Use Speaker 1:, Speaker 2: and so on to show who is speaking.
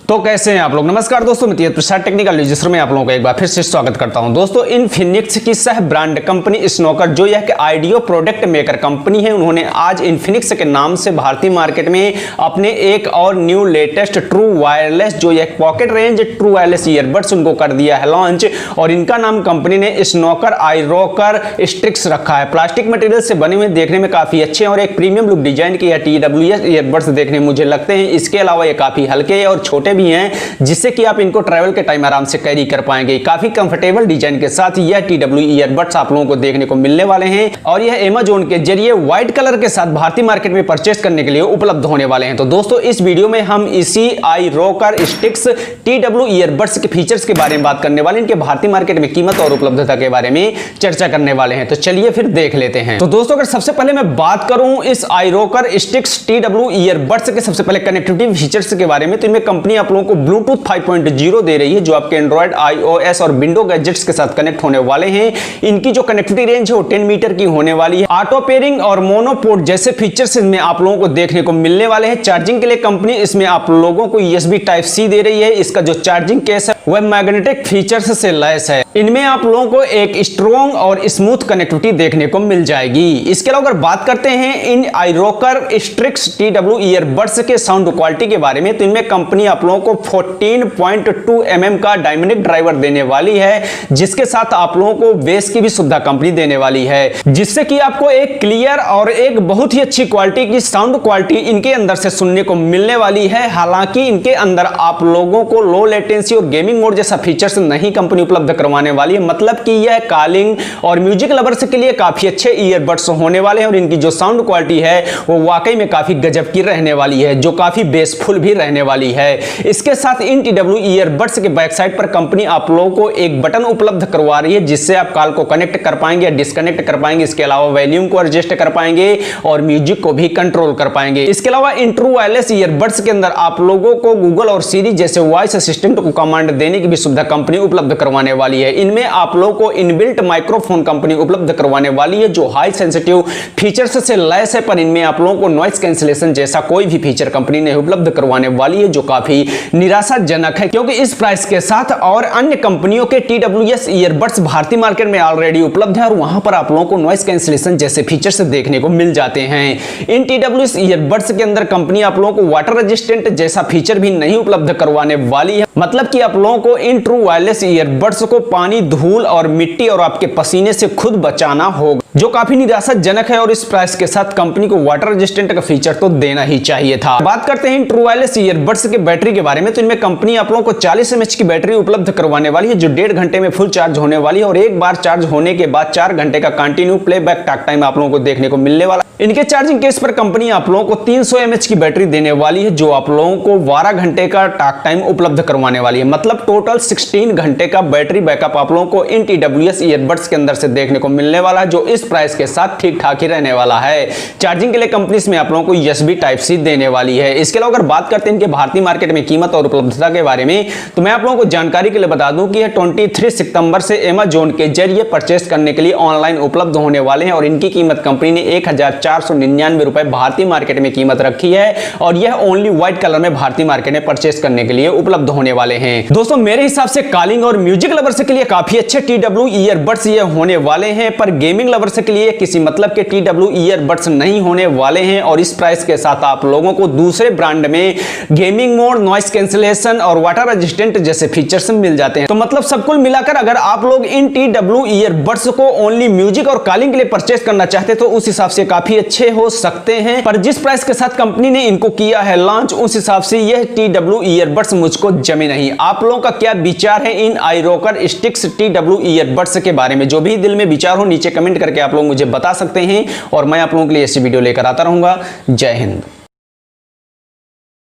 Speaker 1: तो कैसे हैं आप लोग। नमस्कार दोस्तों, मैं टेक्निकल रजिस्टर में आप लोगों का एक बार फिर से स्वागत करता हूं। दोस्तों, इनफिनिक्स की सह ब्रांड कंपनी स्नोकर, जो यह ऑडियो प्रोडक्ट मेकर कंपनी है, उन्होंने आज इन्फिनिक्स के नाम से भारतीय मार्केट में अपने एक और न्यू लेटेस्ट ट्रू वायरलेस, जो यह pocket range true wireless earbuds उनको कर दिया है लॉन्च। और इनका नाम कंपनी ने स्नोकर iRocker स्टिक्स रखा है। प्लास्टिक मटेरियल से बने हुए, देखने में काफी अच्छे और एक प्रीमियम लुक डिजाइन की TWS ईयरबड्स देखने मुझे लगते हैं। इसके अलावा ये काफी हल्के और छोटे भी हैं, जिससे कि आप इनको ट्रैवल के टाइम आराम से कैरी कर पाएंगे। काफी कंफर्टेबल डिजाइन के साथ यह TWS ईयरबड्स आप लोगों को देखने को मिलने वाले हैं और यह Amazon के जरिए व्हाइट कलर के साथ भारतीय मार्केट में परचेस करने के लिए उपलब्ध होने वाले हैं। तो दोस्तों, इस वीडियो में हम इसी iRocker स्टिक्स TWS ईयरबड्स के फीचर्स के बारे में बात करने वाले हैं, इनके भारतीय मार्केट में कीमत और उपलब्धता के बारे में चर्चा करने वाले हैं। तो चलिए फिर देख लेते हैं। तो दोस्तों, अगर सबसे पहले मैं बात करूं इस iRocker स्टिक्स TWS ईयरबड्स के सबसे पहले कनेक्टिविटी फीचर्स के बारे में, तो इनमें कंपनी आप लोगों को ब्लूटूथ 5.0 दे रही है, जो आपके एंड्रॉइड, iOS और विंडो गैजेट्स के साथ कनेक्ट होने वाले हैं। इनकी जो कनेक्टिविटी रेंज है वो 10 मीटर की होने वाली है। ऑटो पेयरिंग और मोनोपोर्ट जैसे फीचर्स इसमें आप लोगों को देखने को मिलने वाले हैं। चार्जिंग के लिए कंपनी इसमें आप लोगों को USB Type-C दे रही है। इसका जो चार्जिंग केस है वह मैग्नेटिक फीचर्स से लैस है। इनमें आप लोगों को एक स्ट्रॉन्ग और स्मूथ कनेक्टिविटी देखने को मिल जाएगी। इसके अलावा अगर बात करते हैं इन iRocker स्टिक्स TWS ईयरबड्स के साउंड क्वालिटी के बारे में, तो इनमें कंपनी आप लोगों को 14.2 mm का डायनामिक ड्राइवर देने वाली है, जिसके साथ आप लोगों को बेस की भी सुविधा कंपनी देने वाली है, जिससे कि आपको एक क्लियर और एक बहुत ही अच्छी क्वालिटी की साउंड क्वालिटी इनके अंदर से सुनने को मिलने वाली है। हालांकि इनके अंदर आप लोगों को लो लेटेंसी और गेमिंग मोड जैसा फीचर्स नहीं कंपनी उपलब्ध करवाने वाली है। मतलब कि यह कॉलिंग और म्यूजिक लवर्स के लिए काफी अच्छे ईयरबड्स होने वाले हैं और इनकी जो साउंड क्वालिटी है वो वाकई में काफी गजब की रहने वाली है, जो काफी बेसफुल भी रहने वाली है। इसके साथ इन TWS ईयरबड्स के बैक साइड पर कंपनी आप लोगों को एक बटन उपलब्ध करवा रही है, जिससे आप कॉल को कनेक्ट कर पाएंगे या डिस्कनेक्ट कर पाएंगे। इसके अलावा वॉल्यूम को एडजस्ट कर पाएंगे और म्यूजिक को भी कंट्रोल कर पाएंगे। इसके अलावा इन ट्रू वायरलेस ईयरबड्स के अंदर आप लोगों को गूगल और सीरी जैसे वॉइस असिस्टेंट को कमांड देने की भी सुविधा कंपनी उपलब्ध करवाने वाली है। इनमें आप लोगों को इनबिल्ट माइक्रोफोन कंपनी उपलब्ध करवाने वाली है, जो हाई सेंसिटिव फीचर्स से लैस है, पर इनमें आप लोगों को नॉइस कैंसिलेशन जैसा कोई भी फीचर कंपनी ने उपलब्ध करवाने वाली है, जो काफी निराशाजनक है, क्योंकि इस प्राइस के साथ और अन्य कंपनियों के TWS ईयरबड्स भारतीय मार्केट में ऑलरेडी उपलब्ध है और वहां पर आप लोगों को नॉइस कैंसिलेशन जैसे फीचर्स देखने को मिल जाते हैं। इन TWS ईयरबड्स के अंदर कंपनी आप लोगों को वाटर रेजिस्टेंट जैसा फीचर भी नहीं उपलब्ध करवाने वाली है। मतलब कि आप लोगों को इन ट्रू वायरलेस ईयरबड्स को पानी, धूल और मिट्टी और आपके पसीने से खुद बचाना होगा, जो काफी निराशाजनक है। और इस प्राइस के साथ कंपनी को वाटर रेजिस्टेंट का फीचर तो देना ही चाहिए था। बात करते हैं ट्रू वायरलेस ईयरबड्स के बैटरी के बारे में, तो इनमें कंपनी आप लोगों को 40 mAh की बैटरी उपलब्ध करवाने वाली है, जो 1.5 घंटे में फुल चार्ज होने वाली है और एक बार चार्ज होने के बाद 4 घंटे का कंटिन्यू प्लेबैक टॉक टाइम आप लोगों को देखने को मिलने वाला। इनके चार्जिंग केस पर कंपनी आप लोगों को 300 mAh की बैटरी देने वाली है, जो आप लोगों को 12 घंटे का टॉक टाइम उपलब्ध करवाने वाली है। मतलब टोटल 16 घंटे का बैटरी बैकअप आप लोगों को इन TWS ईयरबड्स के अंदर से देखने को मिलने वाला है, जो इस प्राइस के साथ ठीक ठाक ही रहने वाला है। चार्जिंग के लिए कंपनी इसमें आप लोगों को USB Type-C देने वाली है। इसके अलावा अगर बात करते हैं इनके भारतीय मार्केट में कीमत और उपलब्धता के बारे में, तो मैं आप लोगों को जानकारी के लिए बता दूं कि यह 23 सितंबर से Amazon के जरिए परचेस करने के लिए ऑनलाइन उपलब्ध होने वाले हैं और इनकी कीमत कंपनी ने 1499 रुपए भारतीय मार्केट में कीमत रखी है और यह ओनली व्हाइट कलर में भारतीय मार्केट में परचेस करने के लिए उपलब्ध होने वाले हैं। दोस्तों, मेरे हिसाब से कॉलिंग और म्यूजिक लवर्स के लिए काफी अच्छे TWS ईयरबड्स ये होने वाले हैं, पर गेमिंग लवर्स के लिए किसी मतलब के TWS ईयरबड्स नहीं होने वाले हैं। और इस प्राइस के साथ आप लोगों को दूसरे ब्रांड में गेमिंग मोड, नॉइस कैंसिलेशन और वाटर रेजिस्टेंट जैसे फीचर्स मिल जाते हैं। तो मतलब सब कुल मिलाकर अगर आप लोग इन TWS ईयरबड्स को ओनली म्यूजिक और कॉलिंग के लिए परचेस करना चाहते तो उस हिसाब से काफी अच्छे हो सकते हैं, पर जिस प्राइस के साथ कंपनी ने इनको किया है लॉन्च, उस हिसाब से यह TWS ईयरबड्स मुझको जमे नहीं। आप लोगों का क्या विचार है इन iRocker स्टिक्स TWS ईयरबड्स के बारे में? जो भी दिल में विचार हो नीचे कमेंट करके आप लोग मुझे बता सकते हैं और मैं आप लोगों के लिए ऐसी वीडियो लेकर आता रहूंगा। जय हिंद।